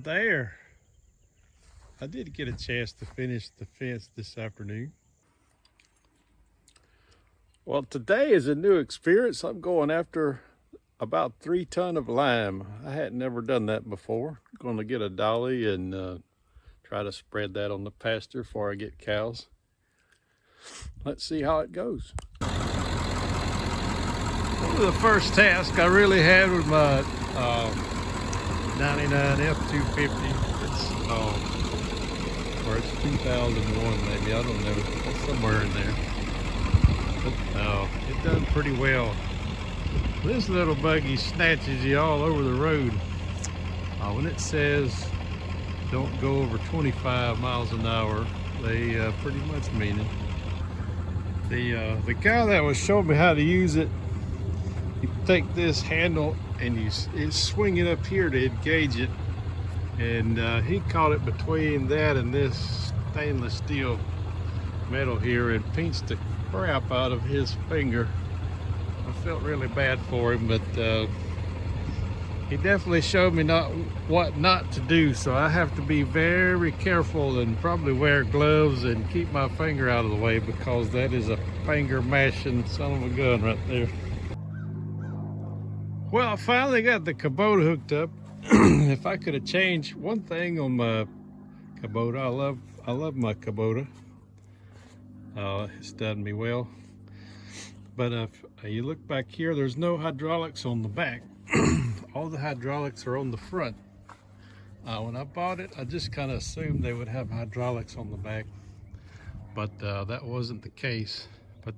there. I did get a chance to finish the fence this afternoon. Well, today is a new experience. I'm going after about 3 tons of lime. I hadn't never done that before. I'm going to get a dolly and try to spread that on the pasture before I get cows. Let's see how it goes. One of the first tasks I really had with my 99 F250. It's 2001 maybe, I don't know. It's somewhere in there. But it done pretty well. This little buggy snatches you all over the road. When it says don't go over 25 miles an hour, they pretty much mean it. The guy that was showing me how to use it, you take this handle and you swing it up here to engage it, and he caught it between that and this stainless steel metal here and pinched the crap out of his finger. I felt really bad for him, but he definitely showed me what not to do, so I have to be very careful and probably wear gloves and keep my finger out of the way, because that is a finger mashing son of a gun right there. Well, I finally got the Kubota hooked up. If I could have changed one thing on my Kubota, I love my Kubota. It's done me well. But if you look back here, there's no hydraulics on the back. All the hydraulics are on the front. When I bought it, I just kind of assumed they would have hydraulics on the back, but that wasn't the case. But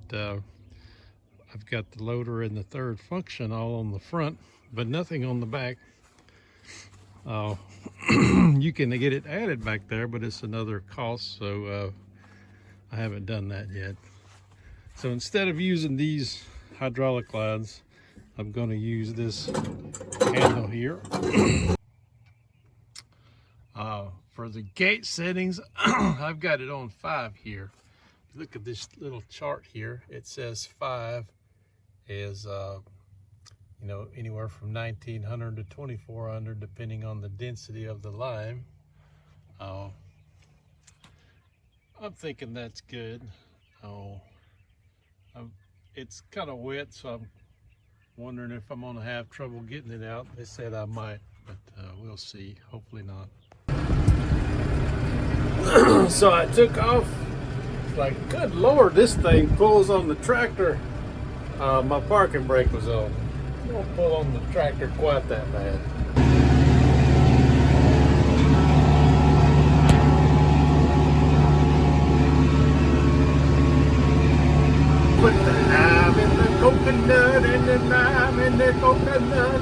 I've got the loader and the third function all on the front, but nothing on the back. You can get it added back there, but it's another cost, so I haven't done that yet. So instead of using these hydraulic lines, I'm going to use this handle here. For the gate settings, I've got it on 5 here. Look at this little chart here. It says 5 is anywhere from 1900 to 2400, depending on the density of the lime. I'm thinking that's good. It's kind of wet, so I'm wondering if I'm gonna have trouble getting it out. They said I might, but we'll see. Hopefully not. So I took off. Like, good Lord, this thing pulls on the tractor. My parking brake was on. It won't pull on the tractor quite that bad. Put the lime in the coconut and the lime in the coconut.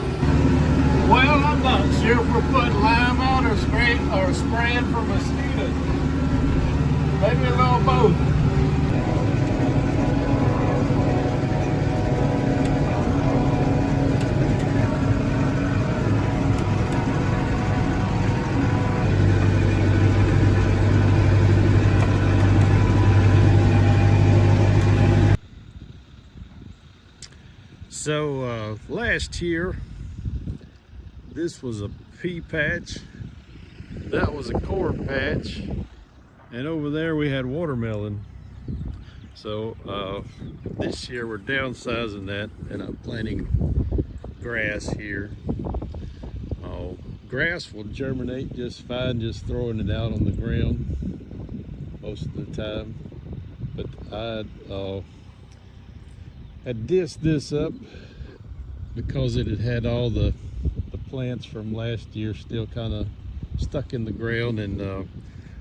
Well, I'm not sure if we're putting lime out or spraying for mosquitoes. Maybe a little both. So last year, this was a pea patch, that was a corn patch, and over there we had watermelon. So this year we're downsizing that, and I'm planting grass here. Grass will germinate just fine just throwing it out on the ground most of the time, but I disced this up because it had all the plants from last year still kind of stuck in the ground, and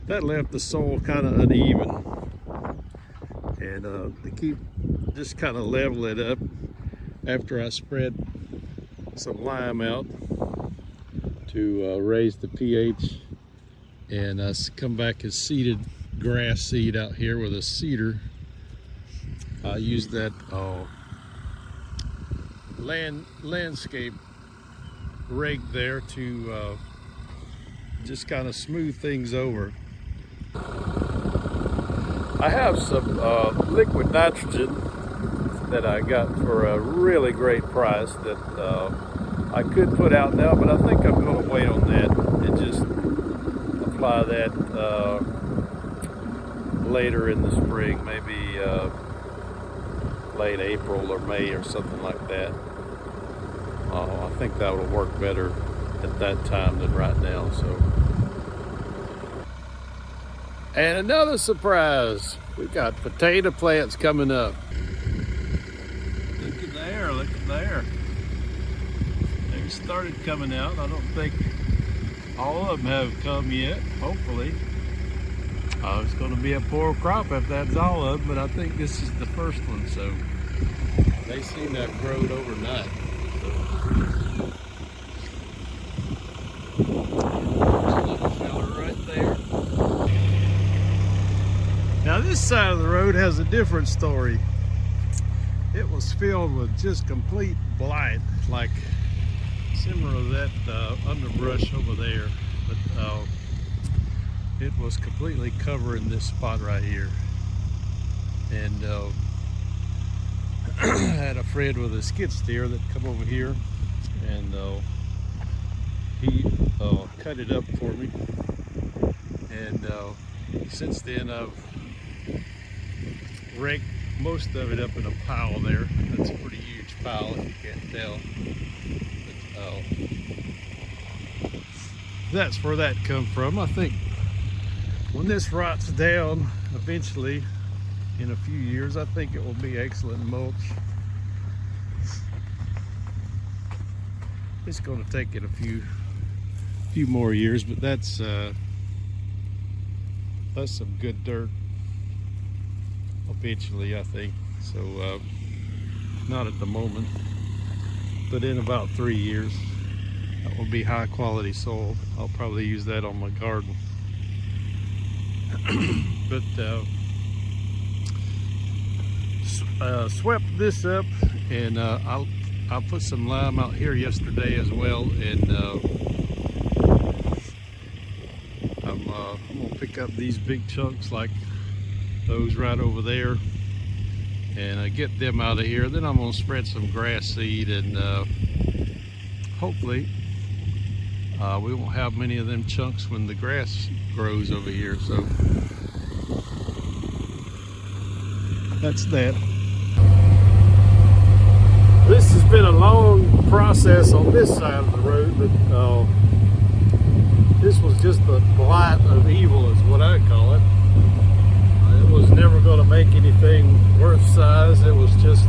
that left the soil kind of uneven. And to keep just kind of level it up, after I spread some lime out to raise the pH, and I come back and seeded grass seed out here with a seeder. I used that landscape rig there to just kind of smooth things over. I have some liquid nitrogen that I got for a really great price that I could put out now, but I think I'm going to wait on that and just apply that later in the spring, maybe late April or May or something like that. I think that will work better at that time than right now. So, and another surprise, we got potato plants coming up. Look at there, look at there. They started coming out. I don't think all of them have come yet, hopefully. It's going to be a poor crop if that's all of them, but I think this is the first one, so they seem to have grown overnight. There's a little fella right there. Now this side of the road has a different story. It was filled with just complete blight, like similar to that underbrush over there, but it was completely covering this spot right here. And I had a friend with a skid steer that come over here, and he cut it up for me. And since then I've raked most of it up in a pile there. That's a pretty huge pile if you can't tell. But, that's where that come from. I think when this rots down eventually in a few years, I think it will be excellent mulch. It's going to take it a few more years, but that's some good dirt eventually, I think. So not at the moment, but in about 3 years that will be high quality soil. I'll probably use that on my garden. But swept this up, and I'll put some lime out here yesterday as well, and I'm gonna pick up these big chunks like those right over there and get them out of here. Then I'm gonna spread some grass seed, and hopefully we won't have many of them chunks when the grass grows over here. So that's that. This has been a long process on this side of the road, but this was just the blight of evil is what I call it. It was never going to make anything worth size. It was just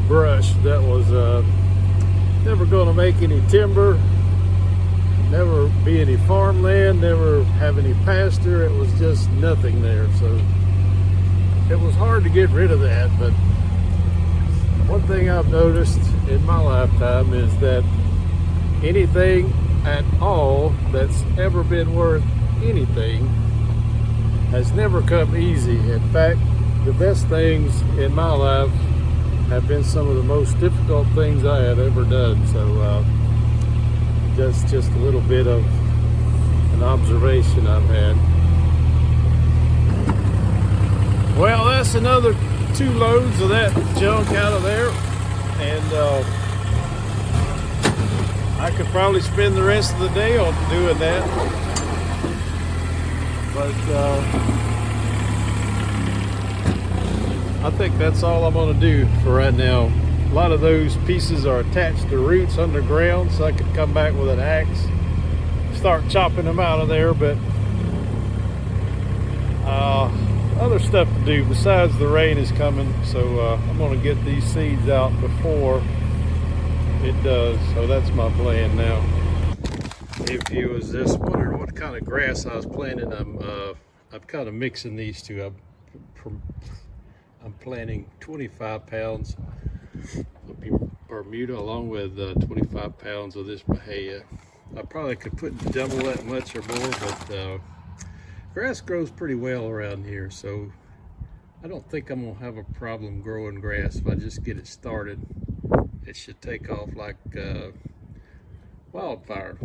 brush that was never going to make any timber, never be any farmland, never have any pasture. It was just nothing there. So it was hard to get rid of that. But one thing I've noticed in my lifetime is that anything at all that's ever been worth anything has never come easy. In fact, the best things in my life have been some of the most difficult things I have ever done. So that's just a little bit of an observation I've had. Well, that's another 2 loads of that junk out of there, and I could probably spend the rest of the day on doing that, but I think that's all I'm going to do for right now. A lot of those pieces are attached to roots underground, so I could come back with an axe, start chopping them out of there. But other stuff to do besides the rain is coming, so I'm going to get these seeds out before it does. So that's my plan now. If you was just wondering what kind of grass I was planting, I'm kind of mixing these two. I'm planting 25 pounds of Bermuda along with 25 pounds of this Bahia. I probably could put double that much or more, but grass grows pretty well around here, so I don't think I'm gonna have a problem growing grass. If I just get it started, it should take off like wildfire,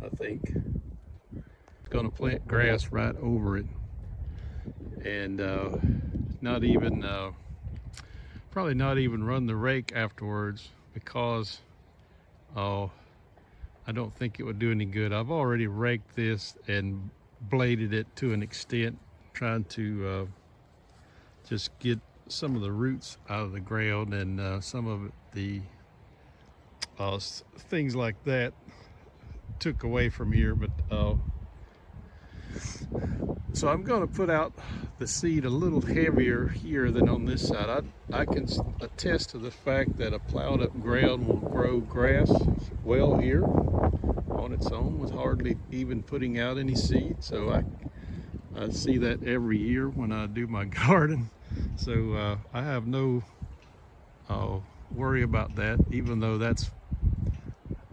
I think. I'm gonna plant grass right over it, and probably not even run the rake afterwards, because Oh, I don't think it would do any good. I've already raked this and bladed it to an extent, trying to just get some of the roots out of the ground and some of it, the things like that took away from here. But so I'm going to put out the seed a little heavier here than on this side. I can attest to the fact that a plowed up ground will grow grass well here on its own with hardly even putting out any seed. So I see that every year when I do my garden. So I have no worry about that, even though that's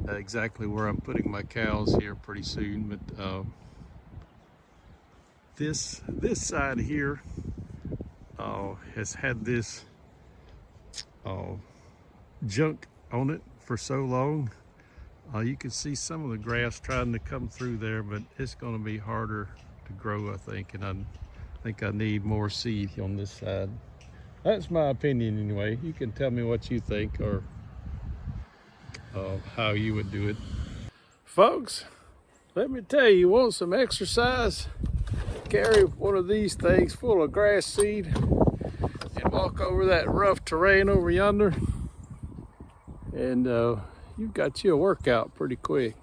exactly where I'm putting my cows here pretty soon. But this side here has had this junk on it for so long. You can see some of the grass trying to come through there, but it's going to be harder to grow, I think, and I think I need more seed on this side. That's my opinion anyway. You can tell me what you think or how you would do it. Folks, let me tell you, want some exercise? Carry one of these things full of grass seed and walk over that rough terrain over yonder, and you've got you a workout pretty quick.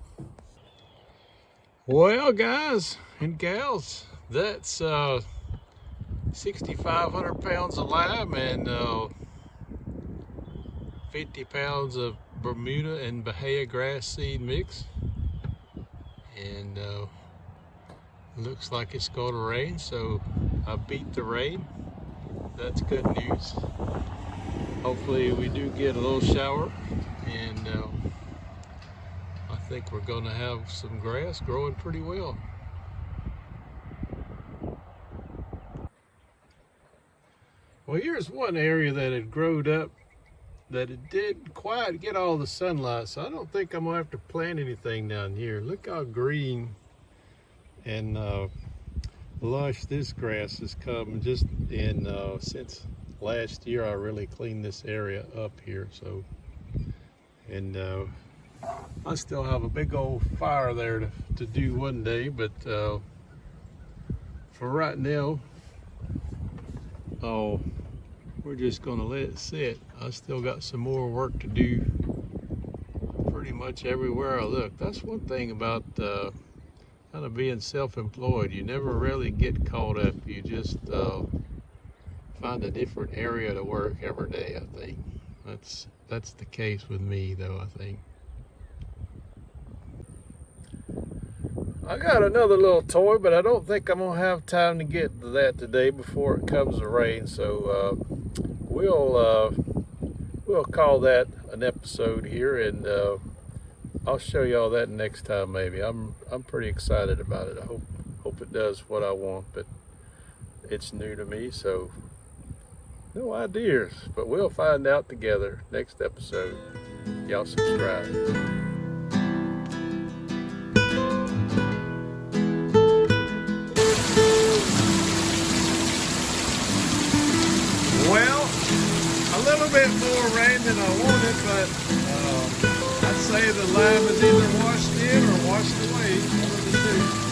Well, guys and gals, that's 6,500 pounds of lime and 50 pounds of Bermuda and Bahia grass seed mix, and looks like it's going to rain, so I beat the rain. That's good news. Hopefully we do get a little shower, and I think we're going to have some grass growing pretty well. Well, here's one area that had growed up that it didn't quite get all the sunlight, so I don't think I'm gonna have to plant anything down here. Look how green and lush this grass has come just in since last year. I really cleaned this area up here, so, and I still have a big old fire there to do one day, but for right now, we're just gonna let it sit. I still got some more work to do pretty much everywhere I look. That's one thing about kind of being self-employed. You never really get caught up. You just find a different area to work every day, I think. That's the case with me, though, I think. I got another little toy, but I don't think I'm gonna have time to get to that today before it comes to rain. So we'll call that an episode here, and I'll show y'all that next time maybe. I'm pretty excited about it. I hope it does what I want, but it's new to me, so no ideas. But we'll find out together next episode. Y'all subscribe. Well, a little bit more rain than I wanted, but I'd say the lime is either washed in or washed away, one of the two.